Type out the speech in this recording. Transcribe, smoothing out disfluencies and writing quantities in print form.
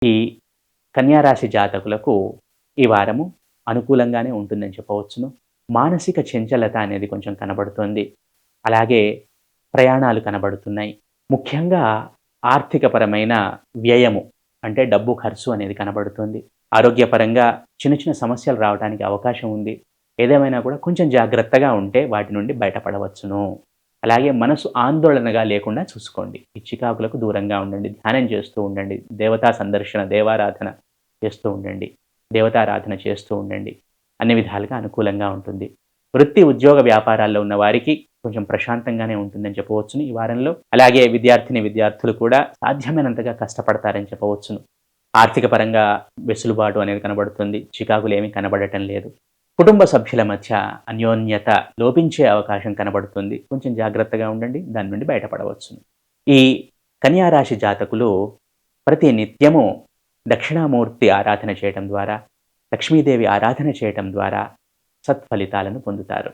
ఈ కన్యారాశి జాతకులకు ఈ వారము అనుకూలంగానే ఉంటుందని చెప్పవచ్చును. మానసిక చంచలత అనేది కొంచెం కనబడుతోంది. అలాగే ప్రయాణాలు కనబడుతున్నాయి. ముఖ్యంగా ఆర్థికపరమైన వ్యయము అంటే డబ్బు ఖర్చు అనేది కనబడుతుంది. ఆరోగ్యపరంగా చిన్న చిన్న సమస్యలు రావడానికి అవకాశం ఉంది. ఏదేమైనా కూడా కొంచెం జాగ్రత్తగా ఉంటే వాటి నుండి బయటపడవచ్చును. అలాగే మనసు ఆందోళనగా లేకుండా చూసుకోండి. ఈ చికాకులకు దూరంగా ఉండండి. ధ్యానం చేస్తూ ఉండండి. దేవతా సందర్శన, దేవారాధన చేస్తూ ఉండండి. దేవతారాధన చేస్తూ ఉండండి. అన్ని విధాలుగా అనుకూలంగా ఉంటుంది. వృత్తి, ఉద్యోగ వ్యాపారాల్లో ఉన్న వారికి కొంచెం ప్రశాంతంగానే ఉంటుందని చెప్పవచ్చును ఈ వారంలో. అలాగే విద్యార్థులు కూడా సాధ్యమైనంతగా కష్టపడతారని చెప్పవచ్చును. ఆర్థిక పరంగా వెసులుబాటు అనేది కనబడుతుంది. చికాకులేమీ కనబడటం లేదు. కుటుంబ సభ్యుల మధ్య అన్యోన్యత లోపించే అవకాశం కనబడుతుంది. కొంచెం జాగ్రత్తగా ఉండండి. దాని నుండి బయటపడవచ్చును. ఈ కన్యా రాశి జాతకులు ప్రతి నిత్యము దక్షిణామూర్తి ఆరాధన చేయటం ద్వారా, లక్ష్మీదేవి ఆరాధన చేయటం ద్వారా సత్ఫలితాలను పొందుతారు.